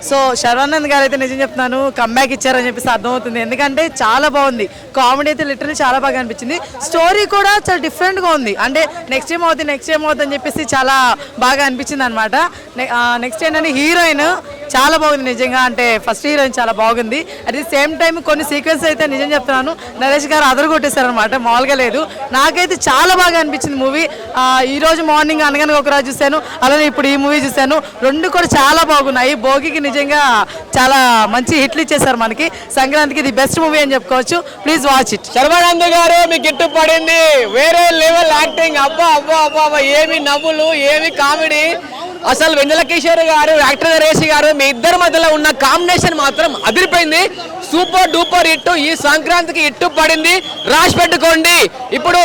So Sharwanand గారు అయితే నిజం చెప్తున్నాను కమ్బ్యాక్ ఇచ్చారని చెప్పేసి అర్థమవుతుంది. ఎందుకంటే చాలా బాగుంది, కామెడీ అయితే లిటరల్లీ చాలా బాగా అనిపించింది. స్టోరీ కూడా చాలా డిఫరెంట్గా ఉంది. అంటే నెక్స్ట్ ఏం అవుతుంది అని చెప్పేసి చాలా బాగా అనిపించింది అనమాట. నెక్స్ట్ ఏంటంటే హీరోయిన్ చాలా బాగుంది నిజంగా. అంటే ఫస్ట్ హీరోయిన్ చాలా బాగుంది. అట్ ది సేమ్ టైం కొన్ని సీక్వెన్స్ అయితే నిజం చెప్తున్నాను నరేష్ గారు అదరు కొట్టేశారనమాట, మామూలుగా లేదు. నాకైతే చాలా బాగా అనిపించింది మూవీ. ఈరోజు మార్నింగ్ అనగానే ఒక రోజు చూశాను, అలానే ఇప్పుడు ఈ మూవీ చూశాను. రెండు కూడా చాలా బాగున్నాయి. భోగికి నిజంగా చాలా మంచి హిట్లు ఇచ్చేసారు మనకి. సంక్రాంతికి ఇది బెస్ట్ మూవీ అని చెప్పుకోవచ్చు. Please watch it. శర్వానంద్ గారు మీకు గిట్టు పడింది, వేరే లెవెల్ యాక్టింగ్. అబ్బా అబ్బా అబ్బా, ఏమి నవ్వులు, ఏమి కామెడీ. అసలు వెన్నెల కిషోర్ గారు, యాక్టర్ నరేష్ గారు, మీ ఇద్దరి మధ్యలో ఉన్న కాంబినేషన్ మాత్రం అదిరిపోయింది. Super duper hit. ఈ సంక్రాంతికి హిట్టు పడింది, రాసి పెట్టుకోండి. ఇప్పుడు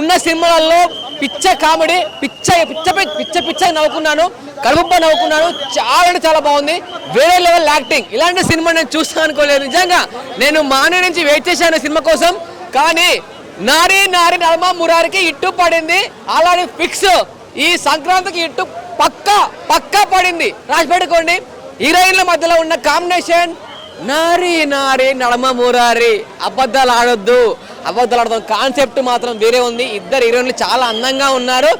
ఉన్న సినిమాలలో పిచ్చ కామెడీ, పిచ్చ నవ్వుకున్నాను, కడుపుబ్బ నవ్వుకున్నాను. చాలా అంటే చాలా బాగుంది, వేరే లెవెల్ యాక్టింగ్. ఇలాంటి సినిమా నేను చూస్తాను అనుకోలేదు నిజంగా. నేను మార్నింగ్ నుంచి వెయిట్ చేశాను సినిమా కోసం, కానీ నారీ నడమ మురారికి హిట్టు పడింది. అలానే ఫిక్స్ ఈ సంక్రాంతికి హిట్టు పక్కా పడింది, రాసి పెట్టుకోండి. హీరోయిన్ల మధ్యలో ఉన్న కాంబినేషన్ నారీ నడమ మురారి. అబద్ధాలు ఆడతాం, కాన్సెప్ట్ మాత్రం వేరే ఉంది. ఇద్దరు హీరోయిన్లు చాలా అందంగా ఉన్నారు.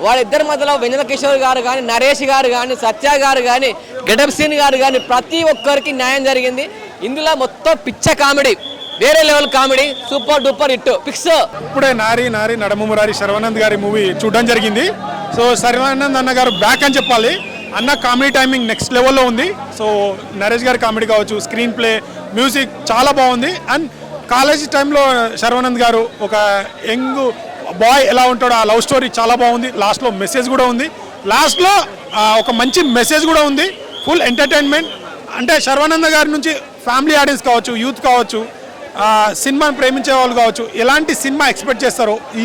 వాళ్ళిద్దరి మధ్యలో వెన్నెల కిషోర్ గారు కానీ, నరేష్ గారు కానీ, సత్య గారు కానీ, గెటప్ సీన్ గారు కానీ ప్రతి ఒక్కరికి న్యాయం జరిగింది. ఇందులో మొత్తం పిచ్చ కామెడీ, వేరే level comedy, super duper hit fix. ఇప్పుడే నారీ నడమ మురారి శర్వానంద్ గారి మూవీ చూడడం జరిగింది. సో శర్వానంద్ అన్న గారు బ్యాక్ అని చెప్పాలి. అన్న కామెడీ టైమింగ్ నెక్స్ట్ లెవెల్లో ఉంది. సో నరేష్ గారి కామెడీ కావచ్చు, స్క్రీన్ ప్లే, మ్యూజిక్ చాలా బాగుంది. అండ్ కాలేజ్ టైంలో శర్వానంద్ గారు ఒక యంగ్ బాయ్ ఎలా ఉంటాడో ఆ లవ్ స్టోరీ చాలా బాగుంది. లాస్ట్లో మెసేజ్ కూడా ఉంది, లాస్ట్లో ఒక మంచి మెసేజ్ కూడా ఉంది. Full entertainment. అంటే శర్వానంద్ గారి నుంచి ఫ్యామిలీ ఆడియన్స్ కావచ్చు, యూత్ కావచ్చు, సినిమాని ప్రేమించే వాళ్ళు కావచ్చు, ఎలాంటి సినిమా ఎక్స్పెక్ట్ చేస్తారో ఈ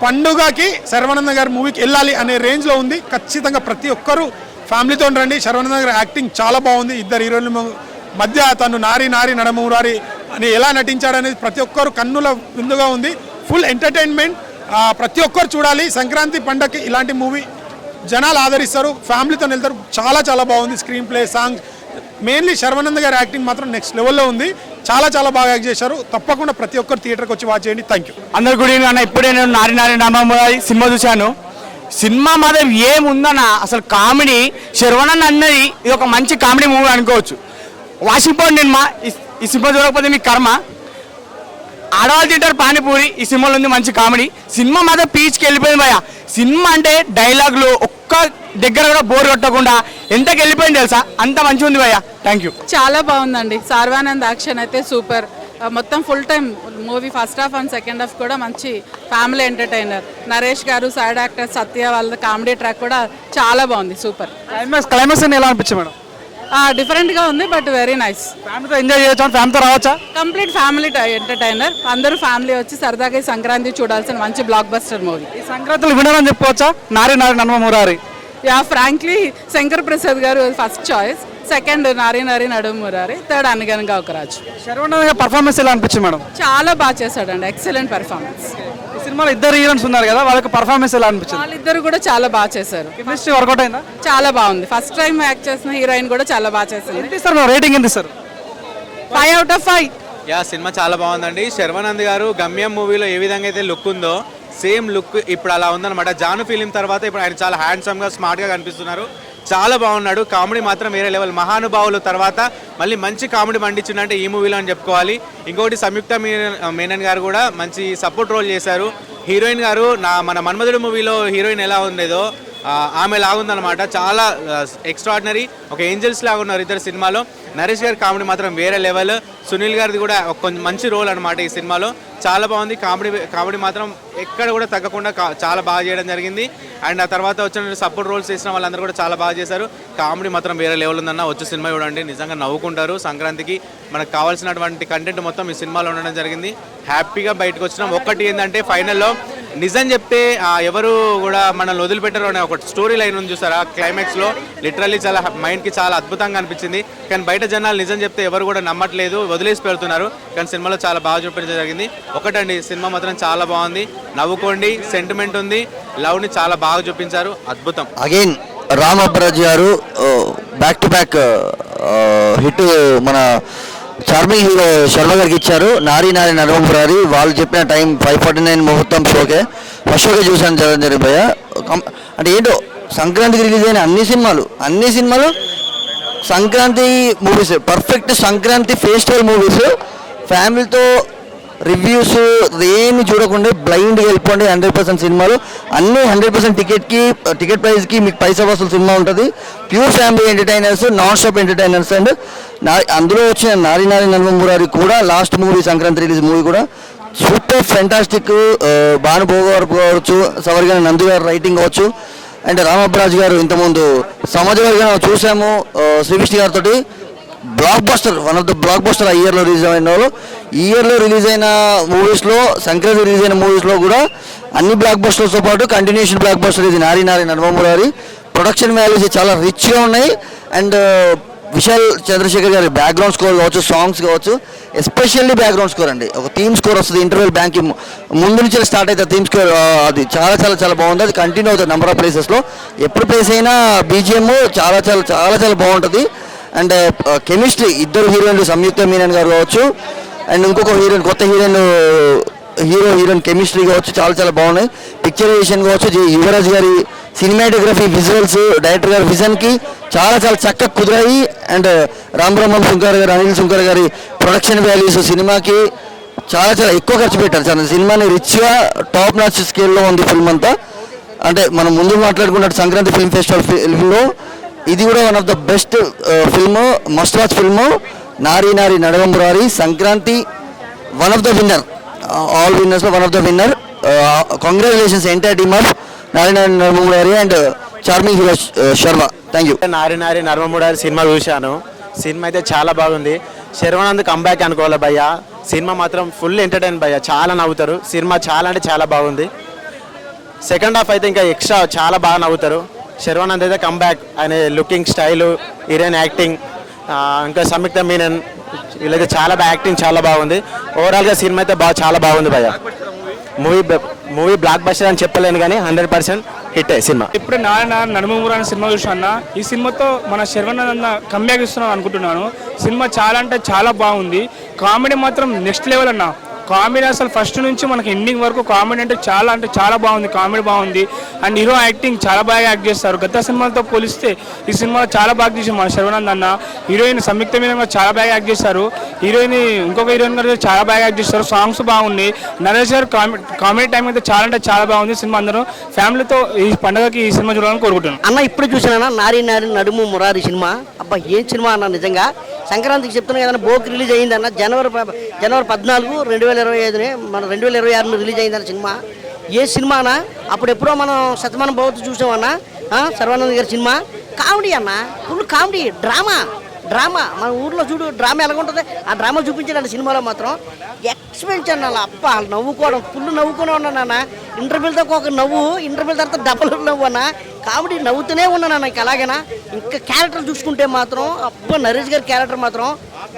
పండుగకి శర్వానంద్ గారి మూవీకి వెళ్ళాలి అనే రేంజ్లో ఉంది. ఖచ్చితంగా ప్రతి ఒక్కరూ ఫ్యామిలీతో రండి. శర్వానంద్ గారి యాక్టింగ్ చాలా బాగుంది. ఇద్దరు హీరోయిన్ల మధ్య తను నారీ నడమ మురారి అని ఎలా నటించాడనేది ప్రతి ఒక్కరు కన్నుల విందుగా ఉంది. Full entertainment. ప్రతి ఒక్కరు చూడాలి. సంక్రాంతి పండగకి ఇలాంటి మూవీ జనాలు ఆదరిస్తారు, ఫ్యామిలీతో వెళ్తారు. చాలా బాగుంది. Screen play, songs, mainly Sharwanand గారి యాక్టింగ్ మాత్రం నెక్స్ట్ లెవెల్లో ఉంది. చాలా బాగా యాక్ట్ చేశారు. తప్పకుండా ప్రతి ఒక్కరు థియేటర్కి వచ్చి వాచ్ చేయండి. Thank you. అందరు గుడ్ ఈవినింగ్ అన్న. ఇప్పుడే నేను నారీ నడమ సినిమా చూశాను. సినిమా మాత్రం ఏముందన్న, అసలు కామెడీ. శర్వానంద్ అన్నది ఇది ఒక మంచి కామెడీ మూవీ అనుకోవచ్చు. వాషింగ్టన్ సినిమా, ఈ సినిమా చూడకపోతే మీకు కర్మ. ఆడవాళ్ళు తింటారు పానీపూరి, ఈ సినిమాలో ఉంది మంచి కామెడీ. సినిమా మాత్రం పీచ్కి వెళ్ళిపోయింది భయ. సినిమా అంటే డైలాగులు ఒక్క దగ్గర కూడా బోర్ కొట్టకుండా ఎంతకి వెళ్ళిపోయింది తెలుసా, అంత మంచిగా ఉంది భయ్య. Thank you. చాలా బాగుందండి. శర్వానంద్ యాక్షన్ అయితే సూపర్. మొత్తం full time movie first half and second half కూడా మంచి ఫ్యామిలీ ఎంటర్టైనర్. నరేష్ గారు, సైడ్ యాక్టర్ సత్య వాళ్ళ కామెడీ ట్రాక్ కూడా చాలా బాగుంది, సూపర్. క్లైమాక్స్ ఎలా అనిపించింది మేడం? డిఫరెంట్గా ఉంది, బట్ వెరీ నైస్. ఫ్యామిలీతో ఎంజాయ్ చేయొచ్చా? ఫ్యామిలీతో రావచ్చా? Complete family entertainer. అందరూ ఫ్యామిలీ వచ్చి సరదాగా ఈ సంక్రాంతి చూడాల్సిన మంచి బ్లాక్ బస్టర్ మూవీ. ఈ సంక్రాంతిలో వినరని చెప్పుకోవచ్చా? నారీ నడమ మురారి. యా, ఫ్రాంక్లీ శంకర్ ప్రసాద్ గారు ఫస్ట్ చాయిస్, సెకండ్ నారీ నడుమ మురారి, థర్డ్ అనగనగా ఒక రాజు. శర్వానంద్ గారి పర్ఫార్మెన్స్ ఎలా అనిపించింది మేడం? చాలా బాగా చేశాడండి, ఎక్సలెంట్ పర్ఫార్మెన్స్. ఈ సినిమాలో ఇద్దరు హీరోయిన్స్ ఉన్నారు కదా, వాళ్ళకి పర్ఫార్మెన్స్ ఎలా అనిపించింది? వాళ్ళిద్దరు కూడా చాలా బాగా చేశారు. కెమిస్ట్రీ వర్కౌట్ అయిందా? చాలా బాగుంది. ఫస్ట్ టైం యాక్ట్ చేసిన హీరోయిన్ కూడా చాలా బాగా చేసింది. ఎంత ఇస్తారు రేటింగ్? ఎంత ఇస్తారు? 5 out of 5. యా, సినిమా చాలా బాగుందండి. శర్వానంద్ గారు గమ్యం మూవీలో ఏ విధంగా అయితే లుక్ ఉందో సేమ్ లుక్ ఇప్పుడు అలా ఉందన్నమాట. జాను ఫిలిం తర్వాత ఇప్పుడు ఆయన చాలా హ్యాండ్సమ్గా, స్మార్ట్గా కనిపిస్తున్నారు. చాలా బాగున్నాడు. కామెడీ మాత్రం వేరే లెవెల్. మహానుభావులు తర్వాత మళ్ళీ మంచి కామెడీ పండించిందంటే ఈ మూవీలో అని చెప్పుకోవాలి. ఇంకొకటి సంయుక్త మేనన్ గారు కూడా మంచి సపోర్ట్ రోల్ చేశారు. హీరోయిన్ గారు మన మన్మధుడు మూవీలో హీరోయిన్ ఎలా ఉండేదో ఆమె లాగుందనమాట. చాలా ఎక్స్ట్రాడినరీ, ఒక ఏంజల్స్ లాగా ఉన్నారు ఇద్దరు సినిమాలో. నరేష్ గారి కామెడీ మాత్రం వేరే లెవెల్. సునీల్ గారిది కూడా కొంచెం మంచి రోల్ అనమాట ఈ సినిమాలో. చాలా బాగుంది. కామెడీ మాత్రం ఎక్కడ కూడా తగ్గకుండా చాలా బాగా చేయడం జరిగింది. అండ్ ఆ తర్వాత వచ్చిన సపోర్ట్ రోల్స్ చేసిన వాళ్ళందరూ కూడా చాలా బాగా చేశారు. కామెడీ మాత్రం వేరే లెవెల్ ఉందన్న. వచ్చే సినిమా చూడండి, నిజంగా నవ్వుకుంటారు. సంక్రాంతికి మనకు కావాల్సినటువంటి కంటెంట్ మొత్తం ఈ సినిమాలో ఉండడం జరిగింది. హ్యాపీగా బయటకు వచ్చినాం. ఒక్కటి ఏంటంటే ఫైనల్లో నిజం చెప్తే ఎవరు కూడా మనల్ని వదిలిపెట్టరు అనే ఒక స్టోరీ లైన్ ఉంది చూసారా క్లైమాక్స్లో. లిటరల్లీ చాలా మైండ్కి చాలా అద్భుతంగా అనిపించింది. కానీ బయట జనాలు నిజం చెప్తే ఎవరు కూడా నమ్మట్లేదు, వదిలేసి పెడుతున్నారు. కానీ సినిమాలో చాలా బాగా చూపించడం జరిగింది. ఒకటండి, సినిమా మాత్రం చాలా బాగుంది. నవ్వుకోండి, సెంటిమెంట్ ఉంది, లవ్ని చాలా బాగా చూపించారు. అద్భుతం. అగైన్ రామప్రజ్ గారు బ్యాక్ టు బ్యాక్ హిట్ మన చార్మింగ్ హీరో శర్మ గారికి ఇచ్చారు. నారీ నారీ నరమపురారి వాళ్ళు చెప్పిన టైం 5:49 ముహూర్తం షోకే ఫస్ట్ షోకే చూసాను జరిగింది భయ్య. అంటే ఏంటో సంక్రాంతికి రిలీజ్ అయిన అన్ని సినిమాలు Sankranti movies, perfect Sankranti festival movies. ఫ్యామిలీతో రివ్యూస్ ఏమి చూడకుండా బ్లైండ్గా వెళ్ళిపోండి. 100% సినిమాలు అన్నీ 100% టికెట్ ప్రైస్కి మీకు పైసా వసూలు సినిమా ఉంటుంది. Pure family entertainers, non stop entertainers. And అందులో వచ్చిన నారీ నారీ నరమపురారి కూడా last movie Sankranti release movie కూడా సూపర్ ఫెంటాస్టిక్. భానుభోగ గారు కావచ్చు, సవర్గాని నందు గారు రైటింగ్ కావచ్చు, అండ్ రామబ్రాజ్ గారు ఇంతకుముందు సమాజ వర్గం చూసాము శ్రీ విష్ణు గారితో. Block buster, one of the block buster ఆ ఇయర్లో రిలీజ్ అయిన వాళ్ళు. ఈ ఇయర్లో రిలీజ్ అయిన మూవీస్లో, సంక్రాంతి రిలీజ్ అయిన మూవీస్లో కూడా అన్ని బ్లాక్ బస్టర్స్తో పాటు కంటిన్యూషన్ బ్లాక్ బస్టర్ ఇది నారీ నారీ నరమపురారి. ప్రొడక్షన్ వాల్యూస్ చాలా రిచ్గా ఉన్నాయి. అండ్ విశాల్ చంద్రశేఖర్ గారి బ్యాక్గ్రౌండ్ స్కోర్ కావచ్చు, సాంగ్స్ కావచ్చు, ఎస్పెషల్లీ బ్యాక్గ్రౌండ్ స్కోర్ అండి. ఒక థీమ్ స్కోర్ వస్తుంది ఇంటర్వెల్ బ్యాంక్ ముందు నుంచి స్టార్ట్ అవుతుంది థీమ్ స్కోర్. అది చాలా చాలా చాలా బాగుంది. అది కంటిన్యూ అవుతుంది నెంబర్ ఆఫ్ ప్లేసెస్లో. ఎప్పుడు ప్లేస్ అయినా బీజిఎం చాలా చాలా చాలా చాలా బాగుంటుంది. అండ్ కెమిస్ట్రీ ఇద్దరు హీరోయిన్లు సంయుక్త మీనన్ గారు కావచ్చు, అండ్ ఇంకొక హీరోయిన్ కొత్త హీరోయిన్ కెమిస్ట్రీ కావచ్చు చాలా చాలా బాగున్నాయి. పిక్చరైజేషన్ కావచ్చు, యువరాజ్ గారి సినిమాటోగ్రఫీ, విజువల్స్, డైరెక్టర్ గారి విజన్కి చాలా చాలా చక్కగా కుదిరాయి. అండ్ రామబ్రహ్మం శంకర్ గారు, అనిల్ శంకర్ గారి ప్రొడక్షన్ వాల్యూస్ సినిమాకి చాలా చాలా ఎక్కువ ఖర్చు పెట్టారు. చాలా సినిమాని రిచ్గా టాప్ నాచ్ స్కేల్లో ఉంది ఫిల్మ్ అంతా. అంటే మనం ముందు మాట్లాడుకున్నట్టు సంక్రాంతి ఫిల్మ్ ఫెస్టివల్ ఫిల్మ్లో ఇది కూడా one of the best film, must watch film. Nari Nari నరమపురారి Sankranti one of the winner, all విన్నర్స్లో one of the winner. Congratulations entire team of Nari Nari నరమపురారి and charming hero Sharma. Thank you. Nari Nari నరమపురారి cinema చూశాను. సినిమా అయితే చాలా బాగుంది. శర్వానంద్ కంబ్యాక్ అనుకోవాలి భయ్య. సినిమా మాత్రం ఫుల్ ఎంటర్టైన్ భయ్య, చాలా నవ్వుతారు. సినిమా చాలా అంటే చాలా బాగుంది. సెకండ్ హాఫ్ అయితే ఇంకా ఎక్స్ట్రా చాలా బాగా నవ్వుతారు. శర్వానంద్ అయితే కంబ్యాక్, ఆయన లుకింగ్ స్టైలు, హీరోయిన్ యాక్టింగ్, ఇంకా సంయుక్త మీనన్ వీళ్ళైతే చాలా బాగా యాక్టింగ్ చాలా బాగుంది. ఓవరాల్గా సినిమా అయితే చాలా బాగుంది భయ్య. మూవీ బ్లాక్ బస్టర్ అని చెప్పలేను కానీ 100% హిట్ సినిమా. ఇప్పుడు నాన్న నరమపురారి సినిమా చూసాను. ఈ సినిమాతో మన శర్వానంద్ కంబ్యాక్ ఇస్తున్నాను అనుకుంటున్నాను. సినిమా చాలా అంటే చాలా బాగుంది. కామెడీ మాత్రం నెక్స్ట్ లెవెల్ అన్న. కామెడీ అసలు ఫస్ట్ నుంచి మనకి ఎండింగ్ వరకు కామెడీ అంటే చాలా బాగుంది. కామెడీ బాగుంది. అండ్ హీరో యాక్టింగ్ చాలా బాగా యాక్ట్ చేస్తారు. గత సినిమాలతో పోలిస్తే ఈ సినిమాలో చాలా బాగా చేశారు మన శర్వానంద్ అన్న. హీరోయిన్ సంయుక్త మీద చాలా బాగా యాక్ట్ చేశారు. ఇంకొక హీరోయిన్ గారు చాలా బాగా యాక్ట్ చేస్తారు. సాంగ్స్ బాగున్నాయి. నరేష్ గారు కామెడీ టైం అయితే చాలా అంటే చాలా బాగుంది. సినిమా అందరూ ఫ్యామిలీతో ఈ పండుగకి ఈ సినిమా చూడాలని కోరుకుంటున్నాను. అన్న ఇప్పుడు చూసానా నారీ నారీ నడుము మురారి సినిమా. అబ్బా ఏం సినిమా అన్న, నిజంగా సంక్రాంతికి చెప్తున్నా కదా. బోక్ రిలీజ్ అయిందన్న జనవరి 14, 2025 మన 2026 రిలీజ్ అయిందన్న సినిమా. ఏ సినిమానా అప్పుడు ఎప్పుడో మనం శతమానం భవతి చూసామన్నా శర్వానంద్ గారి సినిమా. కామెడీ అన్న, ఫుల్ కామెడీ, డ్రామా మన ఊర్లో చూడు డ్రామా ఎలా ఉంటుంది ఆ డ్రామా చూపించాడు సినిమాలో మాత్రం ఎక్స్పెన్స్ అన్న. అబ్బా నవ్వుకోవడం ఫుల్ నవ్వుకునే ఉన్నాను అన్న. ఇంటర్వ్యూలతో ఒక నవ్వు, ఇంటర్వ్యూల తర్వాత డబల్ నవ్వు అన్న. కామెడీ నవ్వుతూనే ఉన్నాను నాకు. అలాగేనా ఇంకా క్యారెక్టర్ చూసుకుంటే మాత్రం అబ్బా నరేష్ గారి క్యారెక్టర్ మాత్రం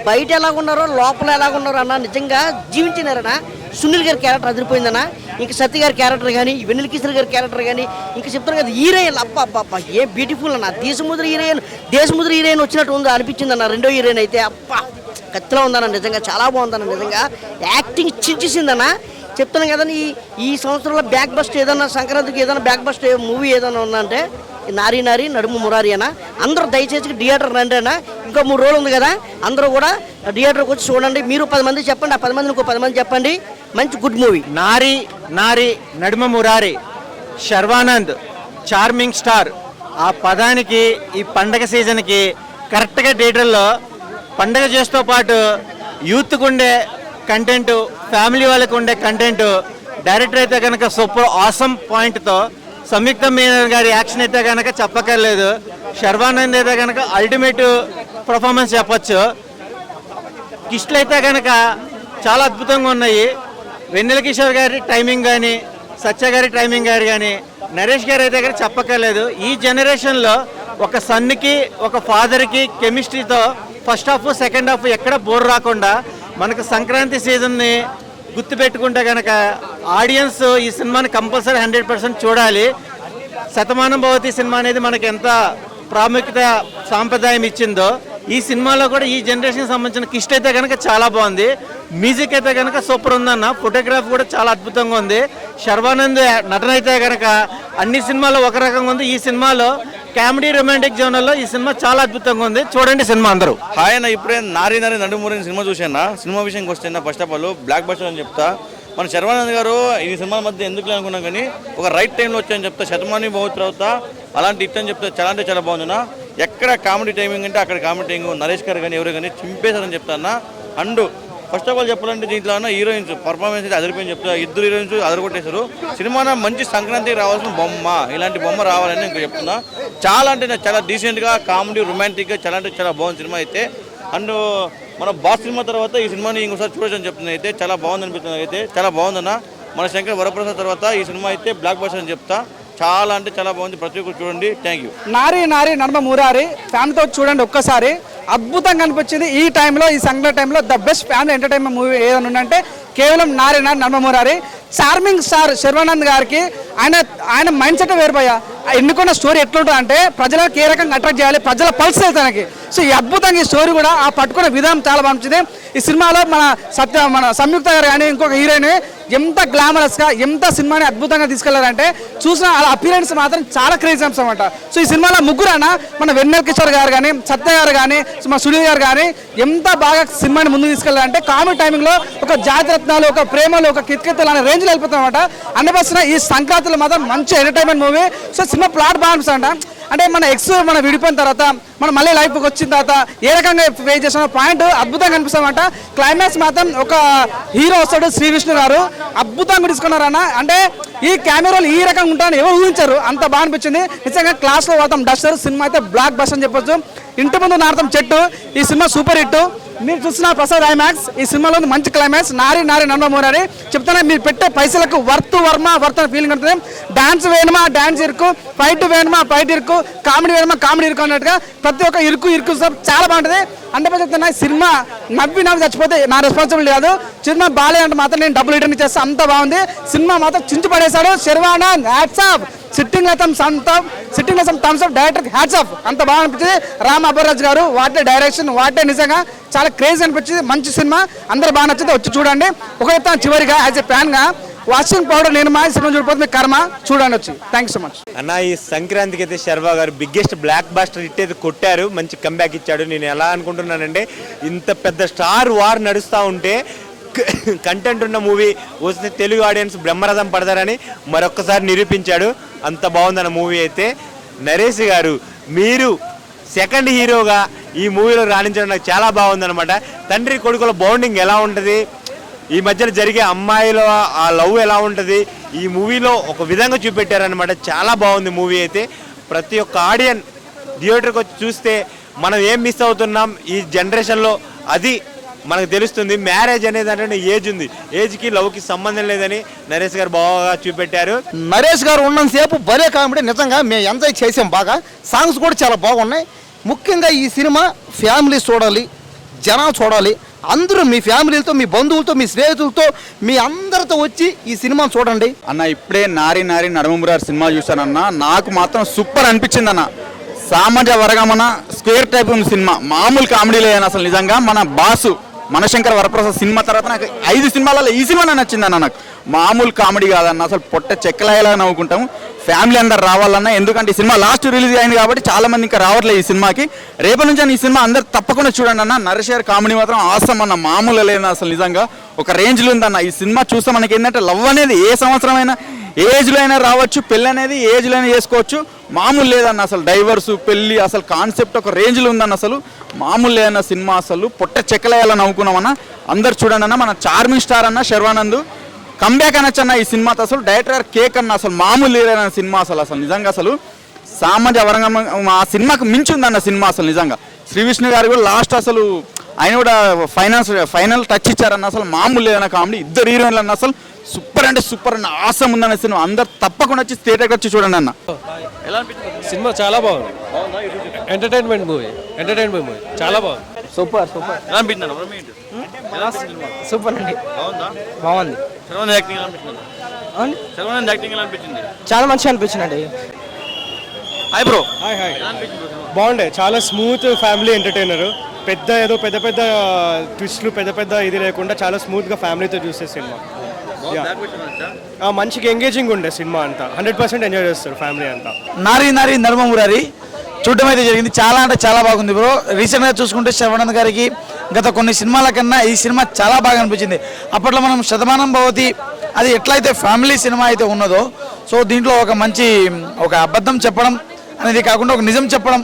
బయట ఎలాగున్నారో లోపల ఎలాగున్నారో అన్న నిజంగా జీవించినారన్న. సునీల్ గారి క్యారెక్టర్ అదిరిపోయిందన్న. ఇంకా సత్య గారి క్యారెక్టర్ కానీ, వెన్నెల కిషోర్ గారి క్యారెక్టర్ కానీ, ఇంకా చెప్తారు కదా హీరోయిన్ అబ్బా అబ్బా ఏ బ్యూటిఫుల్ అన్న. దేశముద్ర హీరోయిన్ వచ్చినట్టు ఉందో అనిపించింది అన్న. రెండో హీరోయిన్ అయితే అబ్బా కత్తిలో ఉందన్న. నిజంగా చాలా బాగుందన్న. నిజంగా యాక్టింగ్ చించేసిందన్న. చెప్తున్నాను కదా ఈ సంవత్సరంలో బ్యాక్ బస్ట్ ఏదన్నా సంక్రాంతికి ఏదైనా బ్యాక్ బస్ట్ మూవీ ఏదైనా ఉందంటే నారీ నారీ నడుము మురారి అన్న. అందరూ దయచేసి థియేటర్ రండి అన్న. ఇంకో 3 రోజులు ఉంది కదా, అందరూ కూడా థియేటర్కి వచ్చి చూడండి. మీరు 10 మంది చెప్పండి, ఆ 10 మందిని ఇంకో 10 మంది చెప్పండి. మంచి గుడ్ మూవీ. నారీ నారీ నడుమ మురారి శర్వానంద్ చార్మింగ్ స్టార్. ఆ పదానికి ఈ పండగ సీజన్కి కరెక్ట్గా థియేటర్లో పండగ చేస్తూ పాటు యూత్కు ఉండే కంటెంట్, ఫ్యామిలీ వాళ్ళకు ఉండే కంటెంట్, డైరెక్టర్ అయితే కనుక సూపర్ ఆసమ్ పాయింట్తో, సంయుక్త మీనన్ గారి యాక్షన్ అయితే కనుక చెప్పక్కర్లేదు, శర్వానంద్ అయితే కనుక అల్టిమేట్ పర్ఫార్మెన్స్ చెప్పచ్చు. కిస్ట్లు అయితే కనుక చాలా అద్భుతంగా ఉన్నాయి. వెన్నెల కిషోర్ గారి టైమింగ్ కానీ, సత్య గారి టైమింగ్ గారు కానీ, నరేష్ గారు అయితే కనుక చెప్పక్కర్లేదు. ఈ జనరేషన్లో ఒక సన్కి ఒక ఫాదర్కి కెమిస్ట్రీతో ఫస్ట్ హాఫ్ సెకండ్ హాఫ్ ఎక్కడ బోర్ రాకుండా మనకు సంక్రాంతి సీజన్ని గుర్తుపెట్టుకుంటే కనుక ఆడియన్స్ ఈ సినిమాని కంపల్సరీ 100% చూడాలి. శతమానం భవతి సినిమా అనేది మనకి ఎంత ప్రాముఖ్యత సాంప్రదాయం ఇచ్చిందో ఈ సినిమాలో కూడా ఈ జనరేషన్కి సంబంధించిన కిస్ట్ అయితే కనుక చాలా బాగుంది. మ్యూజిక్ అయితే కనుక సూపర్ ఉందన్న. ఫోటోగ్రాఫ్ కూడా చాలా అద్భుతంగా ఉంది. శర్వానంద్ నటన అయితే కనుక అన్ని సినిమాల్లో ఒక రకంగా ఉంది. ఈ సినిమాలో కామెడీ రొమాంటిక్ జోనర్లో ఈ సినిమా చాలా అద్భుతంగా ఉంది. చూడండి సినిమా అందరూ. హాయ్ అన్న, ఇప్పుడే నారి నడుమురారి సినిమా చూసాను. సినిమా విషయంకి వస్తే first of all block buster అని చెప్తా. మన శర్వానంద్ గారు ఈ సినిమాల మధ్య ఎందుకు అనుకున్నాం కానీ ఒక రైట్ టైంలో వచ్చాయని చెప్తా. శతమాని బహుత్ తర్వాత అలాంటి ఇట్టని చెప్తే చాలా అంటే చాలా బాగుంది. ఎక్కడ కామెడీ టైమింగ్ అంటే అక్కడ కామెడీ టైమింగ్. నరేష్ గారు కానీ ఎవరు కానీ చింపేశారని చెప్తాను. అండ్ ఫస్ట్ ఆఫ్ ఆల్ చెప్పాలంటే దీంట్లో హీరోయిన్స్ పర్ఫార్మెన్స్ అయితే అదిరిపోయింది చెప్తా. ఇద్దరు హీరోయిన్స్ అదరగొట్టేశారు. సినిమా మంచి సంక్రాంతికి రావాల్సిన బొమ్మ, ఇలాంటి బొమ్మ రావాలని ఇంకా చెప్తున్నా. చాలా అంటే చాలా డీసెంట్గా కామెడీ రొమాంటిక్గా చాలా అంటే చాలా బాగుంది సినిమా అయితే. అండ్ మన బాస్ సినిమా తర్వాత ఈ సినిమాని ఇంకోసారి చూడొచ్చని చెప్తుంది. అయితే చాలా బాగుంది అనిపిస్తుంది. అయితే చాలా బాగుందన్న. మన శంకర్ వరప్రసాద్ తర్వాత ఈ సినిమా అయితే బ్లాక్ బస్టర్ అని చెప్తా. చాలా అంటే చాలా బాగుంది. ప్రతి ఒక్కరు చూడండి. Thank you. నారి నడుమ మురారి ఫ్యామిలీతో చూడండి ఒక్కసారి. అద్భుతంగా అనిపించింది. ఈ టైంలో, ఈ సంక్రాంతి టైంలో the best family entertainment movie ఏదైనా ఉందంటే కేవలం నారి నడుమ మురారి. చార్మింగ్ స్టార్ శర్వానంద్ గారికి ఆయన మైండ్ సెట్ వేరుపోయా. ఎన్నుకున్న స్టోరీ ఎట్లుంటుంది అంటే ప్రజలకు ఏ రకంగా అట్రాక్ట్ చేయాలి, ప్రజల పల్స్ తనకి. సో ఈ అద్భుతంగా ఈ స్టోరీ కూడా ఆ పట్టుకునే విధానం చాలా బాగుంటుంది. ఈ సినిమాలో మన సంయుక్త గారు కానీ ఇంకొక హీరోయిన్ ఎంత గ్లామరస్గా ఎంత సినిమాని అద్భుతంగా తీసుకెళ్లారంటే చూసిన అలా అపీరెన్స్ మాత్రం చాలా క్రేజీ అంశం అనమాట. సో ఈ సినిమాలో ముగ్గురు మన వెన్నెల కిషోర్ గారు కానీ, సత్య గారు కానీ, మన సునీల్ గారు కానీ ఎంత బాగా సినిమాని ముందుకు తీసుకెళ్లారంటే కామెడీ టైమింగ్లో ఒక జాతిరత్నాలు, ఒక ప్రేమలు, ఒక కిత్కిత్తలు అనే రేంజ్లో వెళ్ళిపోతాం అనమాట. అనిపిస్తున్న ఈ సంక్రాంతిలో మాత్రం మంచి entertainment movie. So cinema plot బాగా అనిపిస్తుందంట. అంటే మన మనం విడిపోయిన తర్వాత మనం మళ్ళీ లైఫ్కి వచ్చిన తర్వాత ఏ రకంగా ఫేస్ చేసిన పాయింట్ అద్భుతంగా అనిపిస్తామంట. క్లైమాక్స్ మాత్రం ఒక హీరో వస్తాడు శ్రీ విష్ణు గారు, అద్భుతంగా తీసుకున్నారన్న. అంటే ఈ కెమెరాలు ఈ రకంగా ఉంటారని ఎవరు ఊహించారు. అంత బాగా అనిపించింది నిజంగా. క్లాస్లో వాడతాం డస్టర్. సినిమా అయితే బ్లాక్ బస్టర్ అని చెప్పొచ్చు. ఇంటి ముందు నాడతాం చెట్టు. ఈ సినిమా సూపర్ హిట్. మీరు చూసిన ప్రసాద్ ఐమాక్స్ ఈ సినిమాలో మంచి క్లైమాక్స్. నారి నడుమ మురారి చెప్తున్నా. మీరు పెట్టే పైసలకు వర్త్ ఫీలింగ్ ఉంటుంది. డాన్స్ వేయడమా డాన్స్ ఇరుకు, ఫైట్ వేయడమా ఫైట్ ఇరుకు, కామెడీ వేయడమా కామెడీ ఇరుకు అన్నట్టుగా ప్రతి ఒక్క ఇరుకు చాలా బాగుంటుంది. అంటే చెప్తున్నా సినిమా నవ్వి చచ్చిపోతే నా రెస్పాన్సిబిలిటీ కాదు. సినిమా బాలే అంటే మాత్రం నేను డబ్బులు రిటర్న్ చేస్తే అంత బాగుంది. సినిమా మాత్రం చించి పడేశాడు Sharwanand. Hats off. Sitting thumbs up director hats off. అంత బాగా అనిపించింది. రామ్ అబ్బర్రాజ్ గారు వాటే డైరెక్షన్ వాటే నిజంగా చాలా క్రేజ్ అనిపించింది. మంచి సినిమా. అందరూ బాగా నచ్చితే వచ్చి చూడండి. ఒక చెప్తాను చివరిగా యాజ్ ఎ ఫ్యాన్గా వాషింగ్ పౌడర్ నేను మా సినిమా చూడిపోతే మీకు కర్మ. చూడండి వచ్చి. థ్యాంక్ యూ సో మచ్ అన్న. ఈ సంక్రాంతికి అయితే శర్వా గారు బిగ్గెస్ట్ బ్లాక్ బాస్టర్ హిట్ అయితే కొట్టారు. మంచి కంబ్యాక్ ఇచ్చాడు. నేను ఎలా అనుకుంటున్నానంటే ఇంత పెద్ద స్టార్ వార్ నడుస్తూ ఉంటే కంటెంట్ ఉన్న మూవీ వస్తే తెలుగు ఆడియన్స్ బ్రహ్మరథం పడతారని మరొక్కసారి నిరూపించాడు. అంత బాగుందన్న మూవీ అయితే. నరేష్ గారు మీరు సెకండ్ హీరోగా ఈ మూవీలో రాణించడం నాకు చాలా బాగుందన్నమాట. తండ్రి కొడుకుల బాండింగ్ ఎలా ఉంటుంది, ఈ మధ్యలో జరిగే అమ్మాయిల ఆ లవ్ ఎలా ఉంటుంది ఈ మూవీలో ఒక విధంగా చూపెట్టారనమాట. చాలా బాగుంది మూవీ అయితే. ప్రతి ఒక్క ఆడియన్ థియేటర్కి వచ్చి చూస్తే మనం ఏం మిస్ అవుతున్నాం ఈ జనరేషన్లో అది మనకు తెలుస్తుంది. మ్యారేజ్ అనేది అంటే ఏజ్ ఉంది, ఏజ్కి లవ్కి సంబంధం లేదని నరేష్ గారు బాగా చూపెట్టారు. నరేష్ గారు ఉన్నంతసేపు భలే కామెడీ. నిజంగా మేము ఎంజాయ్ చేసాం బాగా. సాంగ్స్ కూడా చాలా బాగున్నాయి. ముఖ్యంగా ఈ సినిమా ఫ్యామిలీ చూడాలి, జనాలు చూడాలి. అందరూ మీ ఫ్యామిలీలతో, మీ బంధువులతో, మీ స్నేహితులతో, మీ అందరితో వచ్చి ఈ సినిమా చూడండి అన్న. ఇప్పుడే నారి నడుమ మురారి సినిమా చూశానన్న. నాకు మాత్రం సూపర్ అనిపించింది అన్న. సామాన్య వర్గమన స్క్వేర్ టైప్ ఉంది సినిమా. మామూలు కామెడీ లేదని అసలు. నిజంగా మన బాసు మనశంకర్ వరప్రసాద్ సినిమా తర్వాత నాకు 5 సినిమాలలో ఈ సినిమా నచ్చిందన్న. నాకు మామూలు కామెడీ కాదన్న. అసలు పొట్ట చెక్కలాగా నవ్వుకుంటాము. ఫ్యామిలీ అందరు రావాలన్నా. ఎందుకంటే ఈ సినిమా లాస్ట్ రిలీజ్ అయింది కాబట్టి చాలా మంది ఇంకా రావట్లేదు ఈ సినిమాకి. రేపటి నుంచి ఈ సినిమా అందరు తప్పకుండా చూడండి అన్న. నరేష్ గారి కామెడీ మాత్రం ఆసం అన్న. మామూలు లేదన్న. అసలు నిజంగా ఒక రేంజ్లో ఉందన్న. ఈ సినిమా చూస్తే మనకి ఏంటంటే లవ్ అనేది ఏ సంవత్సరం అయినా ఏజ్లో అయినా రావచ్చు. పెళ్ళి అనేది ఏజ్లో అయినా చేసుకోవచ్చు. మామూలు లేదన్న. అసలు డైవర్సు పెళ్ళి అసలు కాన్సెప్ట్ ఒక రేంజ్లో ఉందన్న. అసలు మామూలు లేదన్న సినిమా. అసలు పొట్ట చెక్కలేయాలని నవ్వుకున్నామన్న. అందరు చూడండి అన్న. మన చార్మింగ్ స్టార్ అన్న శర్వానంద్ కంబ్యాక్ అనొచ్చు అన్న ఈ సినిమాతో. అసలు డైరెక్టర్ కేక్ అన్న. అసలు మామూలు లేదన్న సినిమా. అసలు నిజంగా అసలు సామాన్య వర్గం ఆ సినిమాకు మించి ఉందన్న సినిమా. అసలు నిజంగా శ్రీ విష్ణు గారు కూడా లాస్ట్ అసలు ఆయన కూడా ఫైనల్ టచ్ ఇచ్చారన్న. అసలు మామూలు లేదన్న కామెడీ. ఇద్దరు హీరోయిన్లు అన్న. అసలు సూపర్ అంటే సూపర్ అన్న. ఆసం ఉందన్న సినిమా. అందరు తప్పకుండా వచ్చి థియేటర్కి వచ్చి చూడండి అన్న. సినిమా చాలా బాగుంది. ఎంటర్టైన్మెంట్ మూవీ చాలా బాగుంది. సూపర్ సూపర్ అండి. బాగుంది. శర్వానంద్ యాక్టింగ్ ఎలా అనిపించింది? చాలా మంచిగా అనిపించింది అండి. Hi bro. బాగుండే, చాలా స్మూత్ ఫ్యామిలీ ఎంటర్టైనర్. ఏదో పెద్ద పెద్ద ట్విస్ట్లు పెద్ద ఇది లేకుండా చాలా స్మూత్గా ఫ్యామిలీతో చూసే సినిమా. మంచిగా ఎంగేజింగ్ ఉండే సినిమా అంతా. 100% ఎంజాయ్ చేస్తారు ఫ్యామిలీ అంతా. నారి నారి నడుమ మురారి చూడటం అయితే జరిగింది. చాలా అంటే చాలా బాగుంది బ్రో. రీసెంట్గా చూసుకుంటే శర్వానంద్ గారికి గత కొన్ని సినిమాల కన్నా ఈ సినిమా చాలా బాగా అనిపించింది. అప్పట్లో మనం శతమానం భవతి అది ఎట్లయితే ఫ్యామిలీ సినిమా అయితే ఉన్నదో, సో దీంట్లో ఒక అబద్ధం చెప్పడం అనేది కాకుండా ఒక నిజం చెప్పడం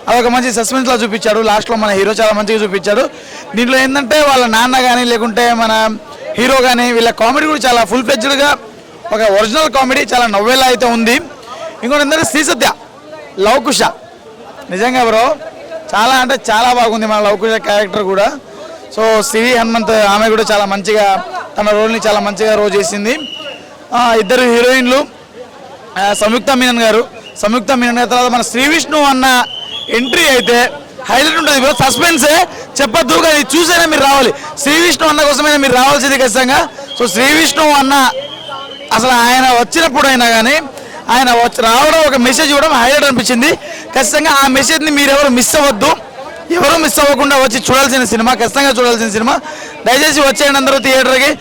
అదొక మంచి సస్పెన్స్లా చూపించాడు. లాస్ట్లో మన హీరో చాలా మంచిగా చూపించాడు. దీంట్లో ఏంటంటే వాళ్ళ నాన్న కానీ లేకుంటే మన హీరో కానీ వీళ్ళ కామెడీ కూడా చాలా ఫుల్ ఫ్లెడ్జ్డ్గా ఒక ఒరిజినల్ కామెడీ చాలా నవ్వేలా అయితే ఉంది. ఇంకోటి ఏంటంటే శ్రీసత్య లవకుశ నిజంగా బ్రో చాలా అంటే చాలా బాగుంది మన లవకుశ క్యారెక్టర్ కూడా. సో సిరి హనుమంత్ ఆమె కూడా చాలా మంచిగా తన రోల్ని చాలా మంచిగా రోల్ చేసింది. ఇద్దరు హీరోయిన్లు సంయుక్త మీనన్ గారు తర్వాత మన శ్రీ విష్ణు అన్న ఎంట్రీ అయితే హైలైట్ ఉంటుంది బ్రో. సస్పెన్సే చెప్పద్దు కానీ చూసైనా మీరు రావాలి. శ్రీ విష్ణు అన్న కోసమైనా మీరు రావాల్సింది ఖచ్చితంగా. సో శ్రీ విష్ణు అన్న అసలు ఆయన వచ్చినప్పుడు అయినా కానీ ఆయన రావడం ఒక మెసేజ్ ఇవ్వడం హైలైట్ అనిపించింది. ఖచ్చితంగా ఆ మెసేజ్ని మీరు ఎవరు మిస్ అవ్వద్దు. ఎవరు మిస్ అవ్వకుండా వచ్చి చూడాల్సిన సినిమా, ఖచ్చితంగా చూడాల్సిన సినిమా. దయచేసి వచ్చేయండి అందరూ థియేటర్కి.